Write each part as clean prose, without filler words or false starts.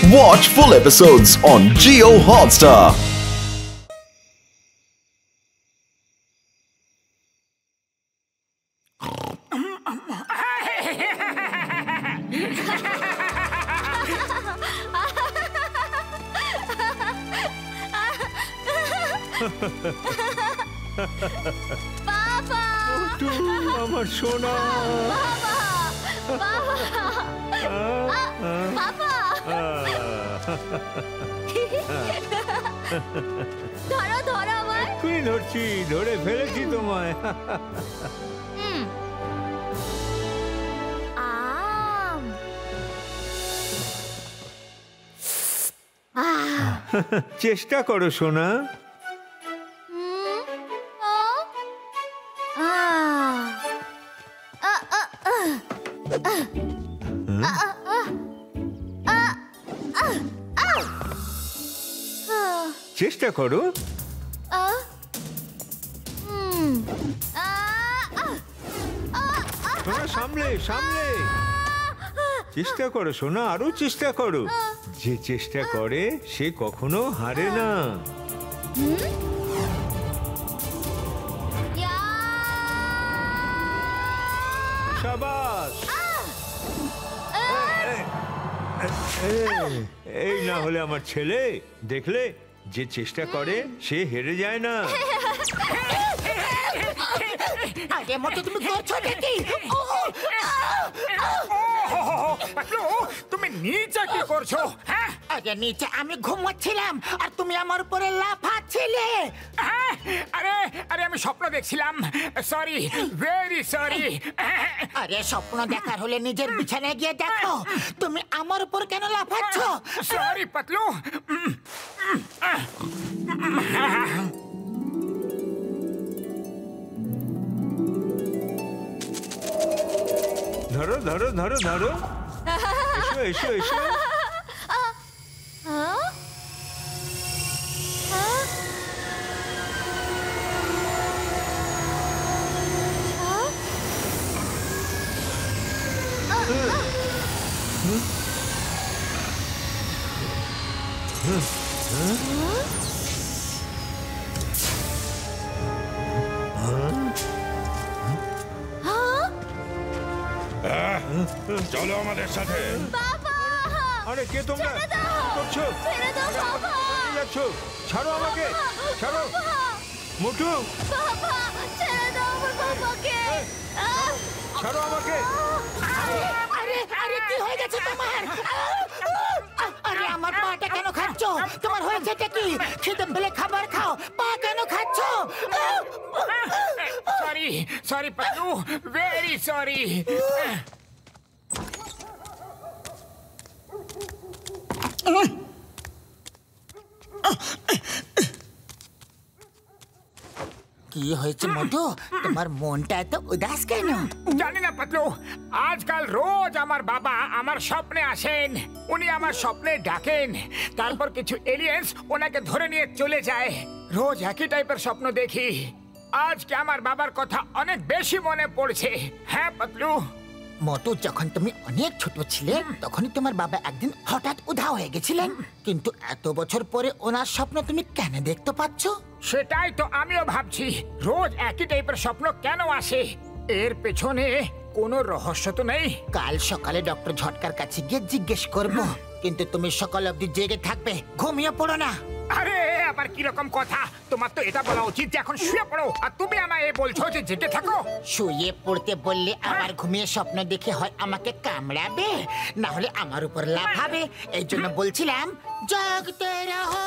Watch full episodes on Jio Hotstar. বাবা আমার সোনা বাবা বাবা ধরো ধরো আমায় তুই ধরছি ধরে ফেলেছি তোমায় আম চেষ্টা করো সোনা চেষ্টা করো সোনা সামলে সামলে চেষ্টা করো সোনা আরো চেষ্টা করো যে চেষ্টা করে সে কখনো হারে না শাবাশ এই না হলে আমার ছেলে দেখলে যে চেষ্টা করে সে হেরে যায় না আরে মতো তুমি করছো নাকি তুমি নিচে কি করছো হ্যাঁ আরে নিচে আমি ঘুমাচ্ছিলাম আর তুমি আমার উপরে লাফাচ্ছিলে আরে আরে আমি স্বপ্ন দেখছিলাম সরি ভেরি সরি আরে স্বপ্ন দেখার হলে নিজের বিছানায় গিয়ে দেখো তুমি আমার উপর কেন লাফাচ্ছ সরি পাতলু ধরো ধরো ধরো ধরো এসো এসো এসো চলো আমাদের সাথে আরে কে তোমরা করছো যাচ্ছ ছাড়ো আমাকে ছাড়ো মোটু ছাড়ো আমাকে আরে আরে কি হয়ে গেছে তোমার আরে আমার পাটা কেন খাচ্ছ তোমার হয়েছেটা কি খিদে পেলে খাবার খাও পা কেন খাচ্ছ sorry sorry Patlu very sorry কি হয়েছে মধু তোমার মনটা এত উদাস কেন জানি না পাতলু আজকাল রোজ আমার বাবা আমার স্বপ্নে আসেন উনি আমার স্বপ্নে ডাকেন তারপর কিছু এলিয়েন্স ওনাকে ধরে নিয়ে চলে যায় রোজ একই টাইপের স্বপ্ন দেখি আজকে আমার বাবার কথা অনেক বেশি মনে পড়ছে হ্যাঁ পাতলু মধু যখন তুমি অনেক ছোট ছিলে তখনই তোমার বাবা একদিন হঠাৎ উধাও হয়ে গেছিলেন কিন্তু এত বছর পরে ওনার স্বপ্ন তুমি কেন দেখতে পাচ্ছ সেটাই তো আমিও ভাবছি রোজ একই টাইপের স্বপ্ন কেন আসে এর পেছনে কোনো রহস্য তো নেই কাল সকালে ডক্টর ঝটকার কাছে গিয়ে জিজ্ঞেস করব কিন্তু তুমি সকাল অবধি জেগে থাকবে ঘুমিয়ে পড়ো না আরে আবার কি রকম কথা তোমার তো এটা বলা উচিত যে এখন শুয়ে পড়ো আর তুমি আমায় বলছো যে জেগে থাকো শুয়ে পড়তে বললে আবার ঘুমিয়ে স্বপ্ন দেখে হয় আমাকে কামড়াবে না হলে আমার উপর লাফাবে এই জন্য বলছিলাম জাগতে রহো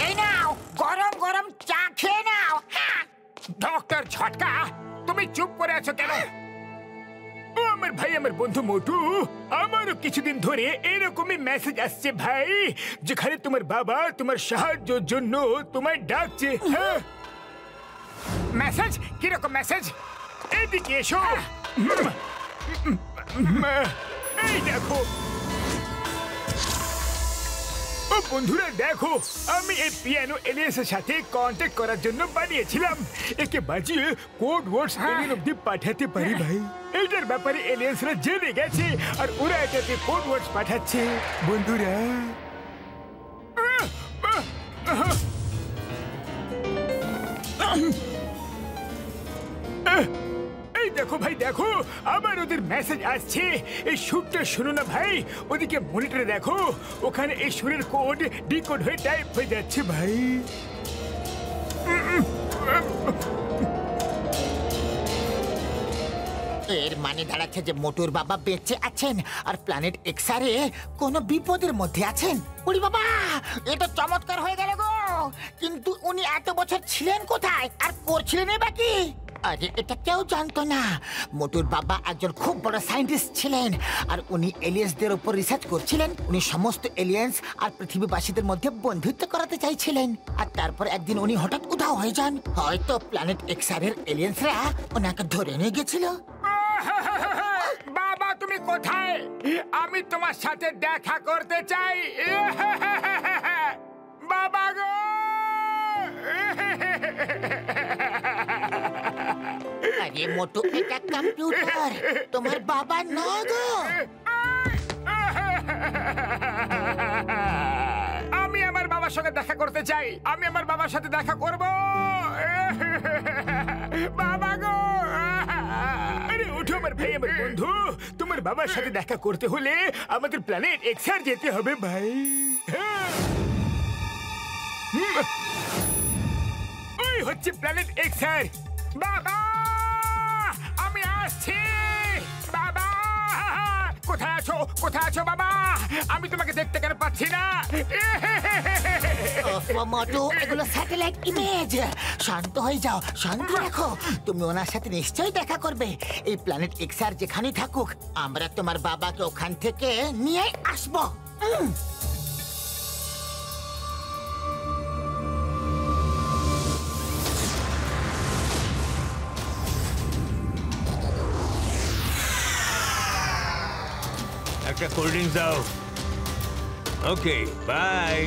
এই নাও গরম গরম চা খেয়ে নাও ডক্টর ঝটকা তুমি চুপ করে আছো কেন আমার ভাই আমার বন্ধু মোটু আমারও কিছুদিন ধরে এরকমই মেসেজ আসছে ভাই যেখানে তোমার বাবা তোমার সাহায্যের জন্য তোমায় ডাকছে মেসেজ কিরকম মেসেজ এদিকে এসো এই দেখো ও বন্ধুরা দেখো, আমি এই পিয়ানো এলিয়েন্সের সাথে কন্ট্যাক্ট করার জন্য বানিয়েছিলাম। একে বাজিয়ে কোড ওয়ার্ডস এলিয়েন অব্দি পাঠাতে পারি ভাই। এইটার ব্যাপারে এলিয়েন্সরা জেনে গেছে আর ওরা এটাকে কোড ওয়ার্ডস পাঠাচ্ছে বন্ধুরা। এই দেখো ভাই দেখো, আবার ওদের মেসেজ আসছে। এই সুরটা শুনো না ভাই, ওদিকে মনিটরে দেখো, ওখানে এই সুরের কোড ডিকোড হয়ে টাইপ হয়ে যাচ্ছে ভাই। এর মানে দাঁড়াচ্ছে যে মোটুর বাবা বেঁচে আছেন আর প্ল্যানেট এক্সারে কোনো বিপদের মধ্যে আছেন। ওরে বাবা, এটা চমৎকার হয়ে গেল গো। কিন্তু উনি এত বছর ছিলেন কোথায় আর করছিলেন বাকি? আরে এটা কেউ জানতো না। মোটুর বাবা একজন খুব বড় সায়েন্টিস্ট ছিলেন আর উনি এলিয়েন্সদের উপর রিসার্চ করছিলেন। উনি সমস্ত এলিয়েন্স আর পৃথিবীবাসীদের মধ্যে বন্ধুত্ব করাতে চাইছিলেন। আর তারপর একদিন উনি হঠাৎ উধাও হয়ে যান। হয়তো প্ল্যানেট এক্সারের এলিয়েন্সরা ওনাকে ধরে নিয়ে গেছিল। বাবা তুমি কোথায়? আমি তোমার সাথে দেখা করতে চাই। বাবা গো, আরে মোটু, এটা কম্পিউটার, তোমার বাবা না গো। আমি আমার বাবার সঙ্গে দেখা করতে চাই। আমি আমার বাবার সাথে দেখা করব। বাবা গো, আরে উঠো আমার ভাই, আমার বন্ধু। তোমার বাবার সাথে দেখা করতে হলে আমাদের প্ল্যানেট এক্সার যেতে হবে ভাই। ওই হচ্ছে প্ল্যানেট এক্সার। বাবা আমি আসছি। বাবা কোথায় আছো? কোথায় আছো বাবা? আমি তোমাকে দেখতে কেন পাচ্ছি না? মোটু, এগুলো স্যাটেলাইট ইমেজ। শান্ত হয়ে যাও, শান্ত রাখো। তুমি ওনার সাথে নিশ্চয়ই দেখা করবে। এই প্ল্যানেট এক্সার যেখানেই থাকুক, আমরা তোমার বাবাকে ওখান থেকে নিয়ে আসবো। একটা কোল্ড ড্রিঙ্কস দাও। ওকে, বাই।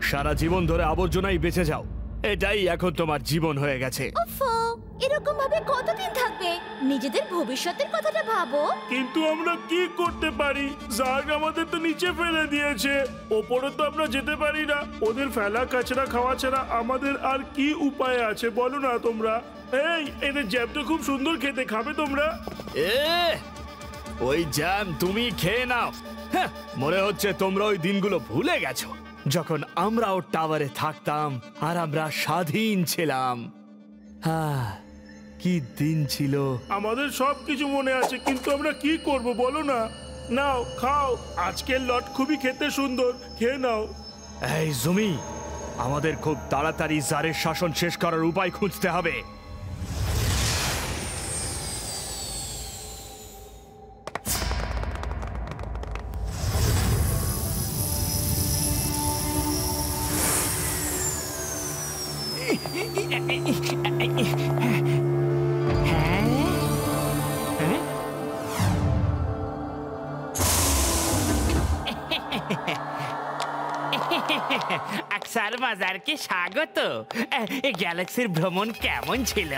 সারা জীবন ধরে আবর্জনাই বেঁচে যাও, এটাই এখন তোমার জীবন হয়ে গেছে। ওফো, এরকম ভাবে কতদিন থাকবে? নিজেদের ভবিষ্যতের কথাটা ভাবো। কিন্তু আমরা কি করতে পারি? জাগ আমাদের তো নিচে ফেলে দিয়েছে, ওপরে তো আমরা যেতে পারি না। ওদের ফেলা কাঁচরা খাওয়া ছাড়া আমাদের আর কি উপায় আছে বলো না তোমরা? এই, এদের জ্যাম তো খুব সুন্দর খেতে, খাবে তোমরা? ওই জ্যাম তুমি খেয়ে নাও। মনে হচ্ছে তোমরা ওই দিনগুলো ভুলে গেছো, যখন আমরাও টাওয়ারে থাকতাম আর আমরা স্বাধীন ছিলাম। কি দিন ছিল। আমাদের সবকিছু মনে আছে, কিন্তু আমরা কি করব বলো না? নাও খাও, আজকের লট খুবই খেতে সুন্দর, খেয়ে নাও। এই জমি, আমাদের খুব তাড়াতাড়ি জারের শাসন শেষ করার উপায় খুঁজতে হবে। আকসার বাজারকে স্বাগত। গ্যালাক্সির ভ্রমণ কেমন ছিল?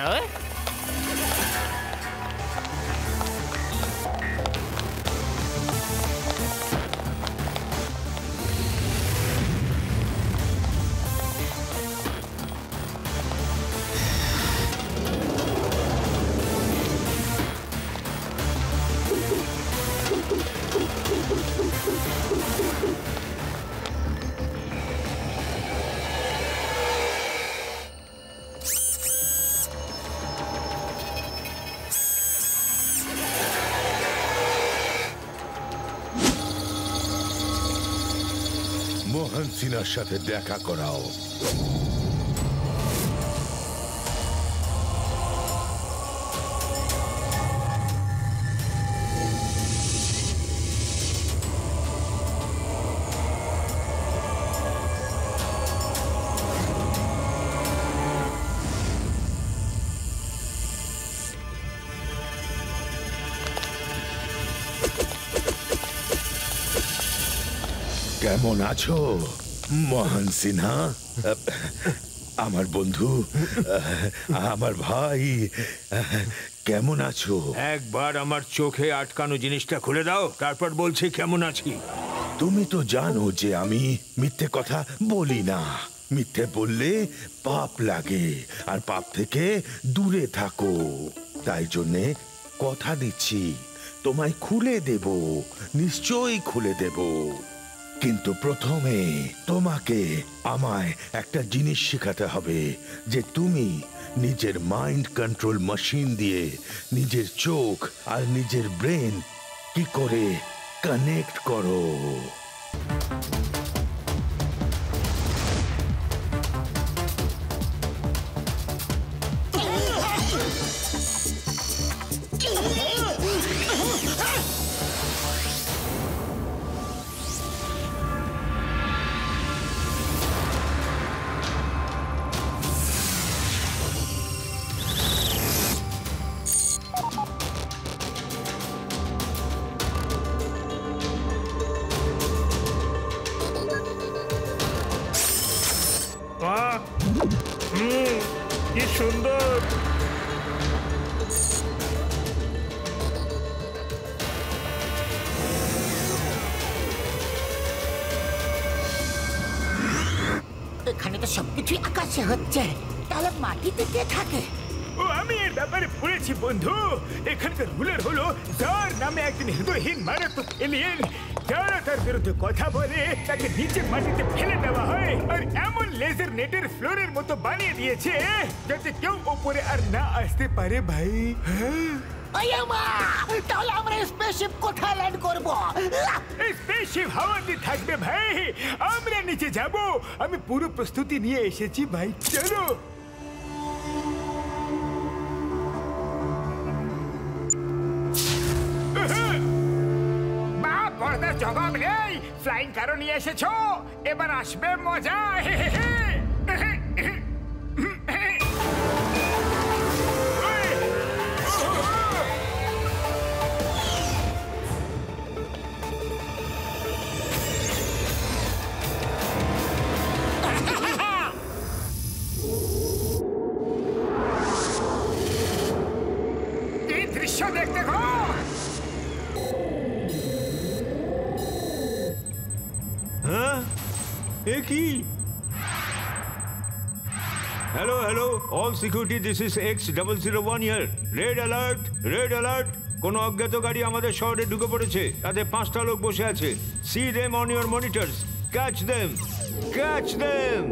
মোহন সিনহার সাথে দেখা করাও। কেমন আছো মোহন সিনহা? আমার বন্ধু, আমার ভাই, কেমন আছো? একবার আমার চোখে আটকানো জিনিসটা খুলে দাও, তারপর বলছি কেমন আছি। তুমি তো জানো যে আমি মিথ্যে কথা বলি না। মিথ্যে বললে পাপ লাগে, আর পাপ থেকে দূরে থাকো। তাই জন্যে কথা দিচ্ছি, তোমায় খুলে দেব, নিশ্চয়ই খুলে দেব। কিন্তু প্রথমে তোমাকে আমায় একটা জিনিস শেখাতে হবে, যে তুমি নিজের মাইন্ড কন্ট্রোল মেশিন দিয়ে নিজের চোখ আর নিজের ব্রেন কি করে কানেক্ট করো। কি সুন্দর! এখানে তো সবকিছুই আকাশে হচ্ছে, তাহলে মাটিতে কে থাকে? ও আমি এর ব্যাপারে পড়েছি বন্ধু। এখানকার রুলার হলো যার নামে একজন হৃদয়হীন মারাত্মক এলিয়েন। যারা তার বিরুদ্ধে কথা বলে তাকে নিচে মাটিতে ফেলে দেওয়া হয়, আর এমন লেজার নেটের ফ্লোরের মতো বানিয়ে দিয়েছে যাতে কেউ ওপরে আর না আসতে পারে ভাই। তাহলে আমরা স্পেসশিপ কোথায় ল্যান্ড করবো? স্পেসশিপ হাওয়াতে থাকবে ভাই, আমরা নিচে যাব। আমি পুরো প্রস্তুতি নিয়ে এসেছি ভাই, চলো। পর্দার জবাব নেই, ফ্লাইং কারও নিয়ে এসেছো, এবার আসবে মজা। এই দৃশ্য দেখতে গো। Hello, hello, all security, this is X001 here. Red alert, red alert. কোনো অজ্ঞাত গাড়ি আমাদের শহরে ঢুকে পড়েছে, তাতে 5টা লোক বসে আছে। See them on your monitors. Catch them. Catch them.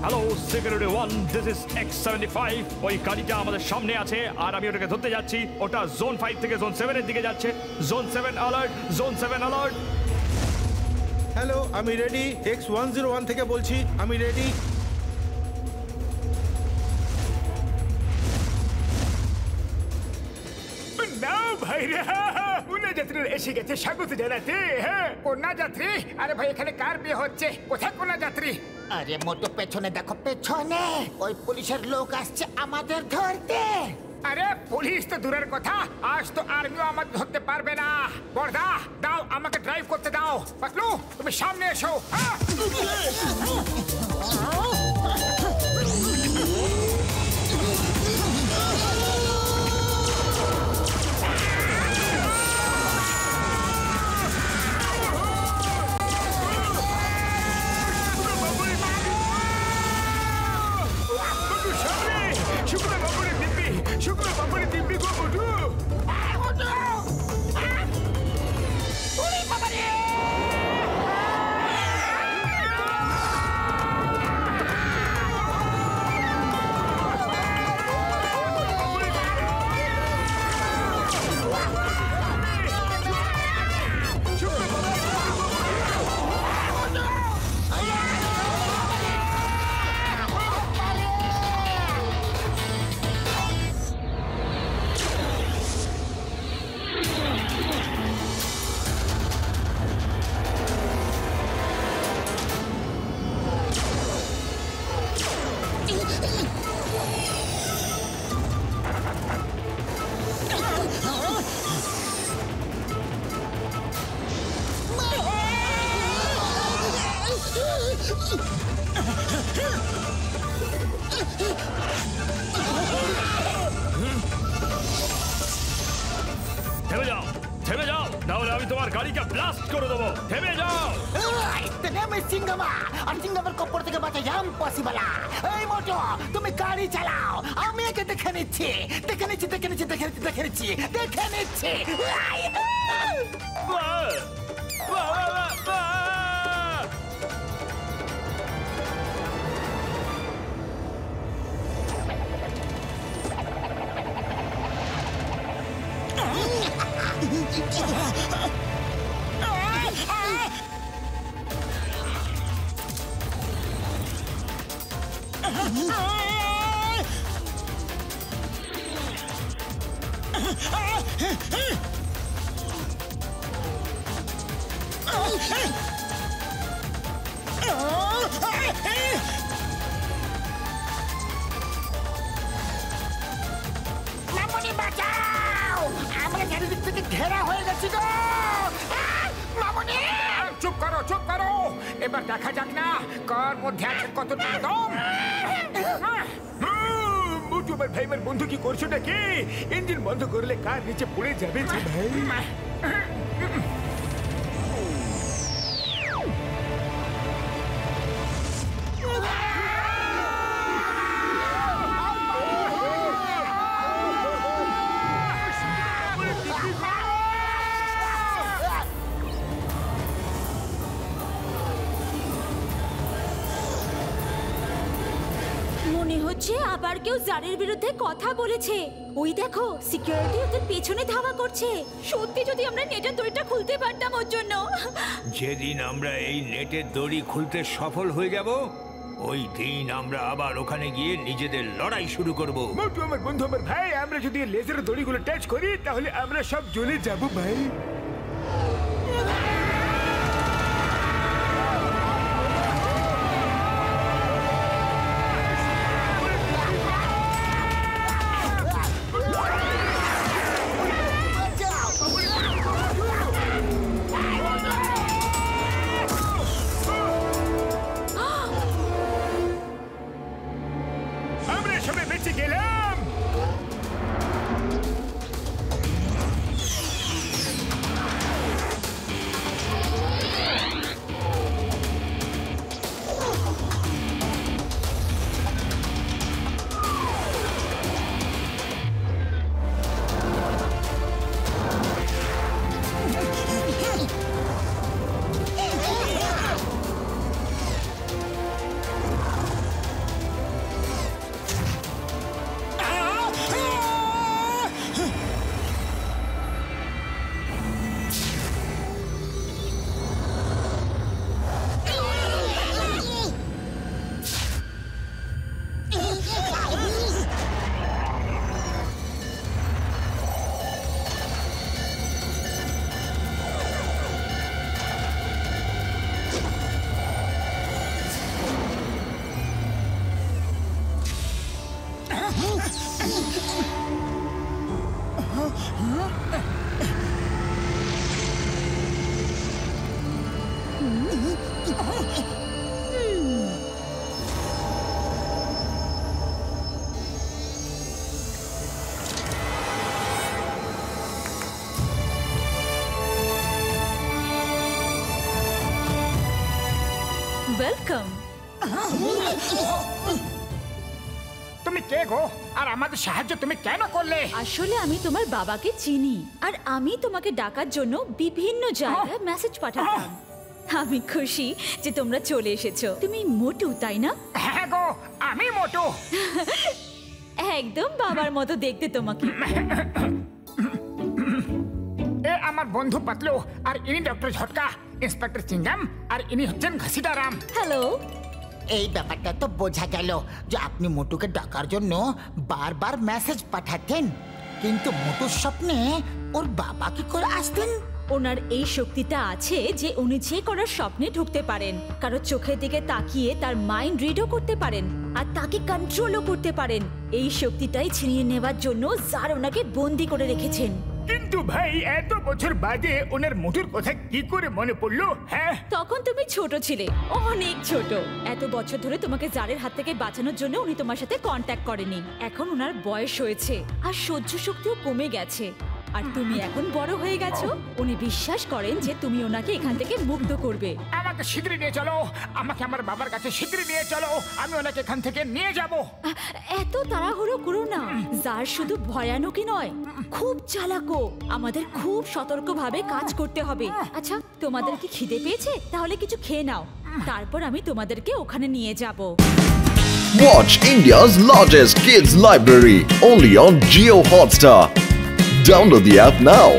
Hello security 1, this is X75। ওই গাড়িটা আমাদের সামনে আছে আর আমি ওটাকে ধরতে যাচ্ছি। ওটা জোন 5 থেকে জোন 7 এর দিকে যাচ্ছে। Zone 7 alert, zone 7 alert. Hello, আমি রেডি। X101 থেকে বলছি, আমি রেডি। না ভাইরা, কন্যা যাত্রীরা এসে গেছে স্বাগত জানাতে। হ্যাঁ, কন্যা যাত্রী? আরে ভাই, এখানে কার বিয়ে হচ্ছে? কোথায় কন্যা যাত্রী? আরে মোটো পেছনে দেখো, পেছনে ওই পুলিশের লোক আসছে আমাদের ধরতে। আরে পুলিশ তো দূরের কথা, আজ তো আর্মিও আমাদের ধরতে পারবে না। বর্দা দাও, আমাকে ড্রাইভ করতে দাও। পাতলু, তুমি সামনে এসো। শুকনো পাপড়ি দিব্যি গো মোটু। থেমে যাও, থেমে যাও, নাহলে আমি তোমার গাড়িকে ব্লাস্ট করে দেবো। থেমে যাও। সিঙ্গামা আর সিঙ্গামের কপর থেকে বাঁচা ইম্পসিবল। এই মোটো, তুমি গাড়ি চালাও, আমি একে দেখে নিচ্ছি, দেখে নিচ্ছি, দেখে নিচ্ছি, দেখে নিচ্ছি, দেখে নিচ্ছি, দেখে নিচ্ছি। মামুনি বাঁচাও, আমরা চারিদিক থেকে ঘেরা হয়ে গেছি গো। মামুনি, চুপ করো, চুপ করো। এবার দেখা যাক না কার মধ্যে আছে কত দম। মোটু আমার ভাই, আমার বন্ধু কি করছো নাকি? ইঞ্জিন বন্ধ করলে কার নিচে পড়ে যাবে যে ভাই। মনে হচ্ছে আবার কেউ জারের বিরুদ্ধে কথা বলেছে। ওই দেখো, সিকিউরিটি ওদের পেছনে ধাওয়া করছে। সত্যি যদি আমরা নেটের দড়িটা খুলতে পারতাম ওর জন্য। যেদিন আমরা এই নেটের দড়ি খুলতে সফল হয়ে যাব, ওই দিন আমরা আবার ওখানে গিয়ে নিজেদের লড়াই শুরু করব। মোটু আমার বন্ধু, আমার ভাই, আমরা যদি লেজার দড়িগুলো টাচ করি তাহলে আমরা সব জ্বলে যাব ভাই। আমরা সবাই বেঁচে গেলাম। ওয়েলকাম। তুমি কে গো আর আমাদের সাহায্য তুমি কেন করলে? আসলে আমি তোমার বাবাকে চিনি আর আমি তোমাকে ডাকার জন্য বিভিন্ন জায়গায় মেসেজ পাঠাতাম। আমি খুশি যে তোমরা চলে এসেছো। তুমি মোটু তাই না? হ্যাঁ গো, আমি মোটু। একদম বাবার মতো দেখতে তোমাকে। এ আমার বন্ধু পাতলু, আর ইনি ডক্টর ঝটকা, ইন্সপেক্টর চিঙ্গাম, আর ইনি হচ্ছেন ঘসিদারাম। হ্যালো। এই ব্যাপারটা তো বোঝা গেল যে আপনি মোটুকে ডাকার জন্য বারবার মেসেজ পাঠাতেন, কিন্তু মোটুর স্বপ্নে ওর বাবা কি করে আসতেন? ওনার এই শক্তিটা আছে যে উনি যে করার স্বপ্নে ঢুকতে পারেন, কারো চোখের দিকে তাকিয়ে তার মাইন্ড রিডও করতে পারেন আর তাকে কন্ট্রোলও করতে পারেন। এই শক্তিটাই ছিনিয়ে নেওয়ার জন্য স্যার ওনাকে বন্দি করে রেখেছেন। কিন্তু ভাই, এত বছর বাদে ওনার মোটুর কথা কি করে মনে পড়লো? হ্যাঁ, তখন তুমি ছোট ছিলে, অনেক ছোট। এত বছর ধরে তোমাকে জারের হাত থেকে বাঁচানোর জন্য উনি তোমার সাথে কন্ট্যাক্ট করেনি। এখন ওনার বয়স হয়েছে আর সহ্য শক্তিও কমে গেছে, আর তুমি এখন বড় হয়ে গেছো। উনি বিশ্বাস করেন যে তুমি ওনাকে এখান থেকে মুক্ত করবে। আমাকে শীঘ্রই নিয়ে চলো, আমাকে আমার বাবার কাছে শীঘ্রই নিয়ে চলো, আমি ওনাকে এখান থেকে নিয়ে যাব। এত তাড়াহুড়ো করো না, জার শুধু ভয়ানকই নয়, খুব চালাকও। আমাদের খুব সতর্কভাবে কাজ করতে হবে। আচ্ছা, তোমাদের কি খিদে পেয়েছে? তাহলে কিছু খেয়ে নাও, তারপর আমি তোমাদেরকে ওখানে নিয়ে যাব। Watch India's largest kids library only on Jio Hotstar. Download the app now.